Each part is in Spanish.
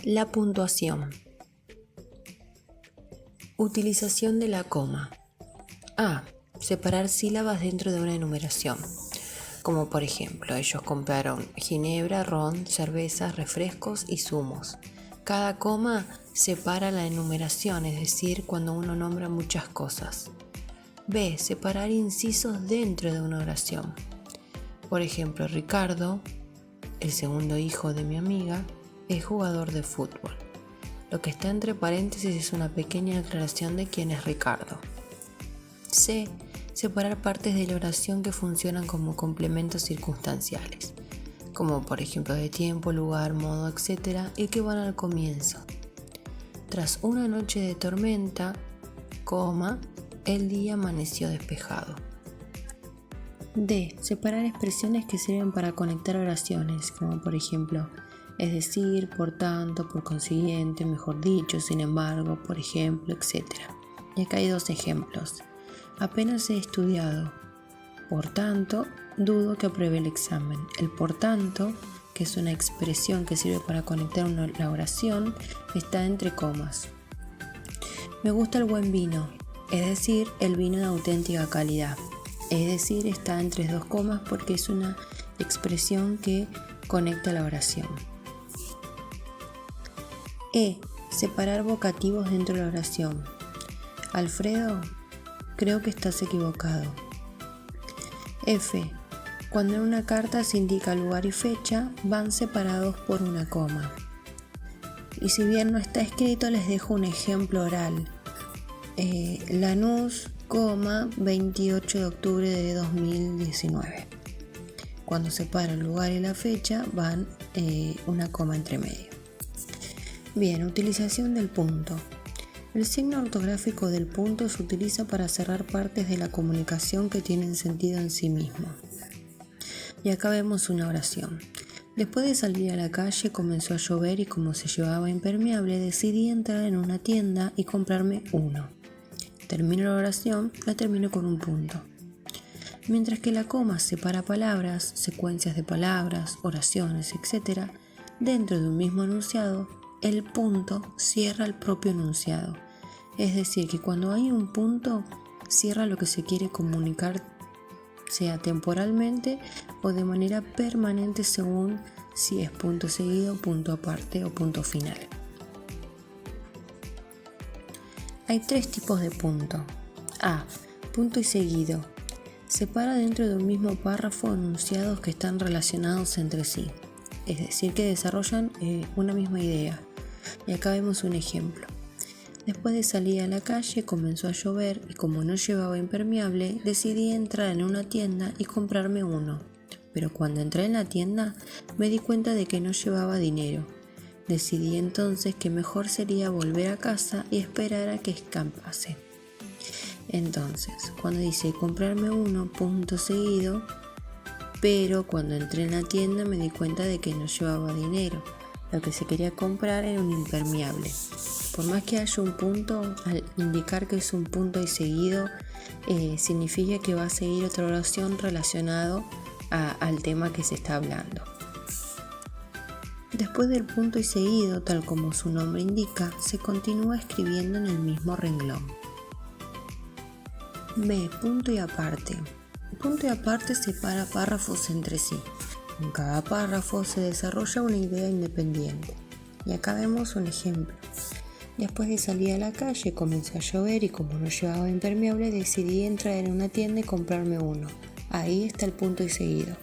La puntuación. Utilización de la coma. A. Separar sílabas dentro de una enumeración. Como por ejemplo, ellos compraron ginebra, ron, cervezas, refrescos y zumos. Cada coma separa la enumeración, es decir, cuando uno nombra muchas cosas. B. Separar incisos dentro de una oración. Por ejemplo, Ricardo, el segundo hijo de mi amiga, es jugador de fútbol. Lo que está entre paréntesis es una pequeña aclaración de quién es Ricardo. C. Separar partes de la oración que funcionan como complementos circunstanciales, como por ejemplo de tiempo, lugar, modo, etc., y que van al comienzo. Tras una noche de tormenta, el día amaneció despejado. D. Separar expresiones que sirven para conectar oraciones, como por ejemplo, es decir, por tanto, por consiguiente, mejor dicho, sin embargo, por ejemplo, etc. Y acá hay 2 ejemplos. Apenas he estudiado. Por tanto, dudo que apruebe el examen. El por tanto, que es una expresión que sirve para conectar la oración, está entre comas. Me gusta el buen vino, es decir, el vino de auténtica calidad. Es decir, está entre 2 comas porque es una expresión que conecta la oración. E. Separar vocativos dentro de la oración. Alfredo, creo que estás equivocado. F. Cuando en una carta se indica lugar y fecha, van separados por una coma. Y si bien no está escrito, les dejo un ejemplo oral. Lanús, 28 de octubre de 2019. Cuando separa el lugar y la fecha, van una coma entre medio. Bien, utilización del punto. El signo ortográfico del punto se utiliza para cerrar partes de la comunicación que tienen sentido en sí mismo. Y acá vemos una oración. Después de salir a la calle comenzó a llover y como se llevaba impermeable decidí entrar en una tienda y comprarme uno. Termino la oración, la termino con un punto. Mientras que la coma separa palabras, secuencias de palabras, oraciones, etc., dentro de un mismo enunciado, el punto cierra el propio enunciado. Es decir, que cuando hay un punto, cierra lo que se quiere comunicar, sea temporalmente o de manera permanente según si es punto seguido, punto aparte o punto final. Hay 3 tipos de punto. A. Punto y seguido. Separa dentro de un mismo párrafo enunciados que están relacionados entre sí, es decir, que desarrollan una misma idea. Y acá vemos un ejemplo. Después de salir a la calle comenzó a llover y como no llevaba impermeable, decidí entrar en una tienda y comprarme uno. Pero cuando entré en la tienda me di cuenta de que no llevaba dinero. Decidí entonces que mejor sería volver a casa y esperar a que escampase. Entonces, cuando dice comprarme uno, punto seguido, pero cuando entré en la tienda me di cuenta de que no llevaba dinero. Lo que se quería comprar era un impermeable. Por más que haya un punto, al indicar que es un punto y seguido, significa que va a seguir otra oración relacionado al tema que se está hablando. Después del punto y seguido, tal como su nombre indica, se continúa escribiendo en el mismo renglón. B. Punto y aparte. Punto y aparte separa párrafos entre sí. En cada párrafo se desarrolla una idea independiente. Y acá vemos un ejemplo. Después de salir a la calle comenzó a llover y como no llevaba impermeable decidí entrar en una tienda y comprarme uno. Ahí está el punto y seguido.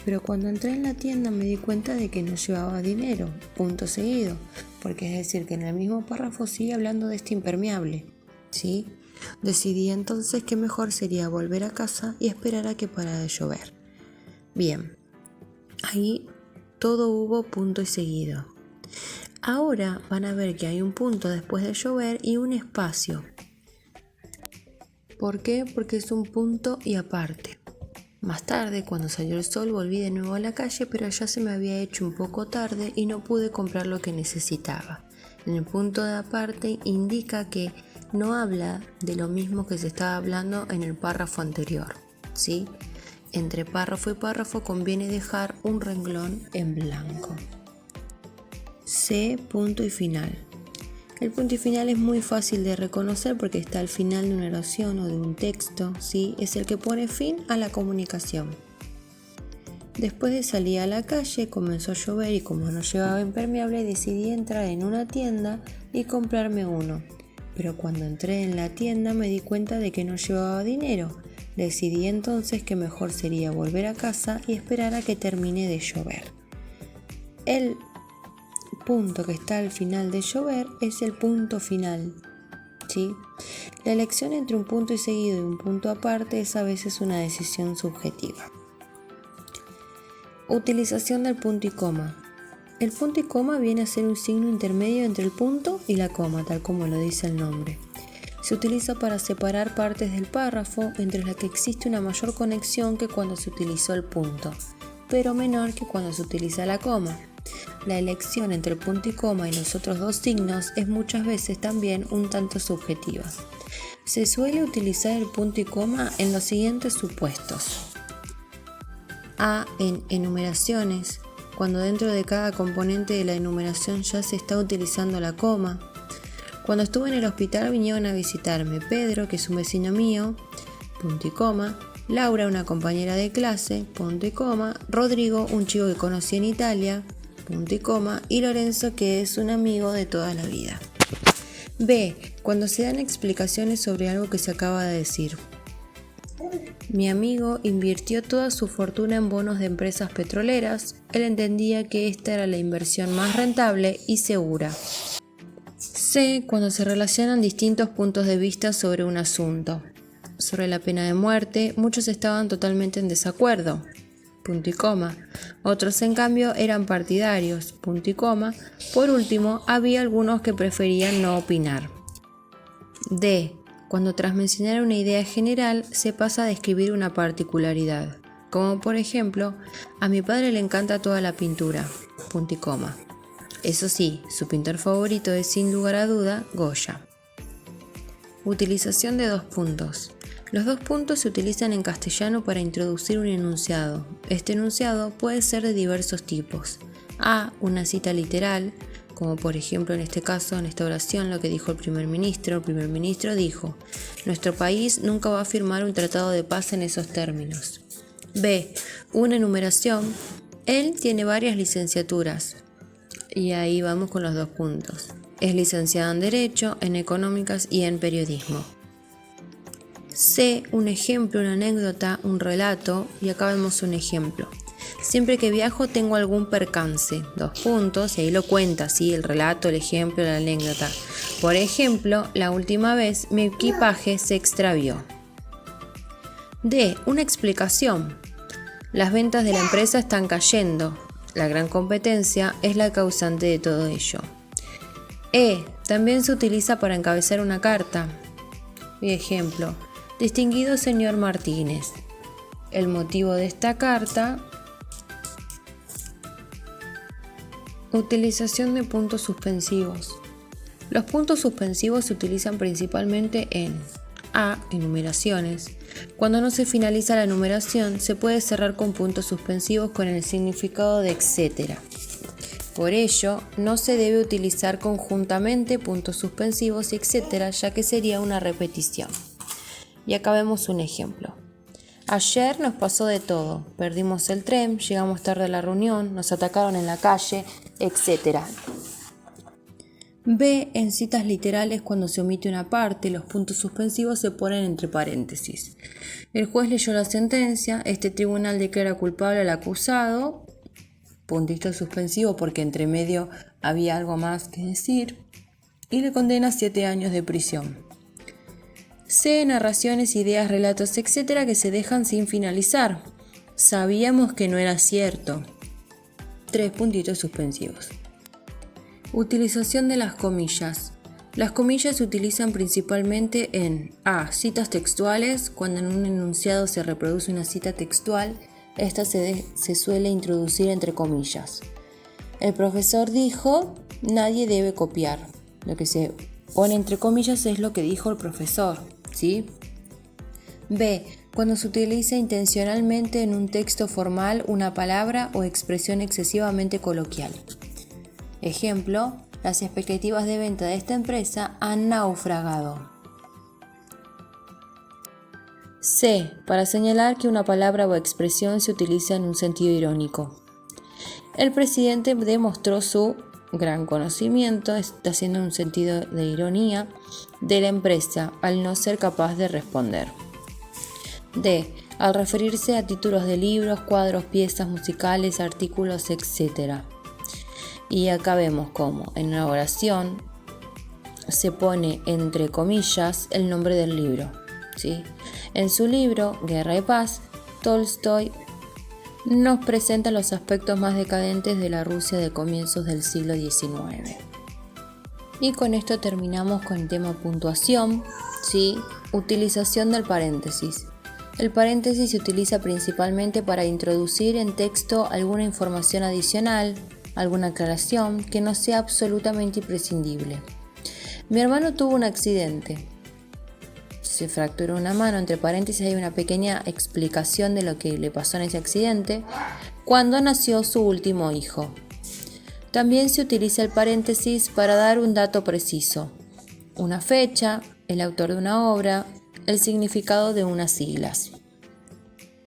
Pero cuando entré en la tienda me di cuenta de que no llevaba dinero, punto seguido, porque es decir que en el mismo párrafo sigue hablando de este impermeable, ¿sí? Decidí entonces que mejor sería volver a casa y esperar a que parara de llover. Bien, ahí todo hubo punto y seguido. Ahora van a ver que hay un punto después de llover y un espacio. ¿Por qué? Porque es un punto y aparte. Más tarde, cuando salió el sol, volví de nuevo a la calle, pero ya se me había hecho un poco tarde y no pude comprar lo que necesitaba. En el punto de aparte indica que no habla de lo mismo que se estaba hablando en el párrafo anterior, ¿sí? Entre párrafo y párrafo conviene dejar un renglón en blanco. C. Punto y final. El punto y final es muy fácil de reconocer porque está al final de una oración o de un texto, ¿sí? Es el que pone fin a la comunicación. Después de salir a la calle comenzó a llover y como no llevaba impermeable decidí entrar en una tienda y comprarme uno. Pero cuando entré en la tienda me di cuenta de que no llevaba dinero. Decidí entonces que mejor sería volver a casa y esperar a que termine de llover. El punto que está al final de llover es el punto final, ¿sí? La elección entre un punto y seguido y un punto aparte es a veces una decisión subjetiva. Utilización del punto y coma. El punto y coma viene a ser un signo intermedio entre el punto y la coma, tal como lo dice el nombre. Se utiliza para separar partes del párrafo entre las que existe una mayor conexión que cuando se utilizó el punto, pero menor que cuando se utiliza la coma. La elección entre el punto y coma y los otros dos signos es muchas veces también un tanto subjetiva. Se suele utilizar el punto y coma en los siguientes supuestos. A. En enumeraciones, cuando dentro de cada componente de la enumeración ya se está utilizando la coma. Cuando estuve en el hospital vinieron a visitarme Pedro, que es un vecino mío, punto y coma, Laura, una compañera de clase, punto y coma, Rodrigo, un chico que conocí en Italia, punto y coma, y Lorenzo, que es un amigo de toda la vida. B. Cuando se dan explicaciones sobre algo que se acaba de decir. Mi amigo invirtió toda su fortuna en bonos de empresas petroleras. Él entendía que esta era la inversión más rentable y segura. C. Cuando se relacionan distintos puntos de vista sobre un asunto. Sobre la pena de muerte, muchos estaban totalmente en desacuerdo. Punto y coma. Otros, en cambio, eran partidarios. Punto y coma. Por último, había algunos que preferían no opinar. D. Cuando tras mencionar una idea general se pasa a describir una particularidad, como por ejemplo, a mi padre le encanta toda la pintura, punto y coma. Eso sí, su pintor favorito es sin lugar a duda Goya. Utilización de dos puntos. Los dos puntos se utilizan en castellano para introducir un enunciado. Este enunciado puede ser de diversos tipos. A. Una cita literal, como por ejemplo en este caso, en esta oración, lo que dijo el primer ministro. El primer ministro dijo: nuestro país nunca va a firmar un tratado de paz en esos términos. B. Una enumeración. Él tiene varias licenciaturas. Y ahí vamos con los dos puntos. Es licenciado en Derecho, en Económicas y en Periodismo. C. Un ejemplo, una anécdota, un relato. Y acá vemos un ejemplo. Siempre que viajo tengo algún percance, dos puntos, y ahí lo cuenta, ¿sí? El relato, el ejemplo, la anécdota. Por ejemplo, la última vez mi equipaje se extravió. D. Una explicación. Las ventas de la empresa están cayendo. La gran competencia es la causante de todo ello. E. También se utiliza para encabezar una carta. Ejemplo: distinguido señor Martínez. El motivo de esta carta. Utilización de puntos suspensivos. Los puntos suspensivos se utilizan principalmente en A. Enumeraciones. Cuando no se finaliza la enumeración, se puede cerrar con puntos suspensivos con el significado de etcétera. Por ello, no se debe utilizar conjuntamente puntos suspensivos y etcétera, ya que sería una repetición. Y acá vemos un ejemplo. Ayer nos pasó de todo. Perdimos el tren, llegamos tarde a la reunión, nos atacaron en la calle, etc. B. En citas literales, cuando se omite una parte, los puntos suspensivos se ponen entre paréntesis. El juez leyó la sentencia, este tribunal declara culpable al acusado, puntito suspensivo porque entre medio había algo más que decir, y le condena a 7 años de prisión. C. Narraciones, ideas, relatos, etc. que se dejan sin finalizar. Sabíamos que no era cierto. 3 puntitos suspensivos. Utilización de las comillas. Las comillas se utilizan principalmente en A. Citas textuales. Cuando en un enunciado se reproduce una cita textual, esta se suele introducir entre comillas. El profesor dijo: nadie debe copiar. Lo que se pone entre comillas es lo que dijo el profesor, ¿sí? B. Cuando se utiliza intencionalmente en un texto formal una palabra o expresión excesivamente coloquial. Ejemplo, las expectativas de venta de esta empresa han naufragado. C. Para señalar que una palabra o expresión se utiliza en un sentido irónico. El presidente demostró su gran conocimiento, está haciendo un sentido de ironía, de la empresa al no ser capaz de responder. D. Al referirse a títulos de libros, cuadros, piezas musicales, artículos, etc. Y acá vemos cómo en una oración se pone entre comillas el nombre del libro, ¿sí? En su libro, Guerra y Paz, Tolstoy nos presenta los aspectos más decadentes de la Rusia de comienzos del siglo XIX. Y con esto terminamos con el tema puntuación, ¿sí? Utilización del paréntesis. El paréntesis se utiliza principalmente para introducir en texto alguna información adicional, alguna aclaración que no sea absolutamente imprescindible. Mi hermano tuvo un accidente. Se fracturó una mano, entre paréntesis hay una pequeña explicación de lo que le pasó en ese accidente, cuando nació su último hijo. También se utiliza el paréntesis para dar un dato preciso, una fecha, el autor de una obra, el significado de unas siglas.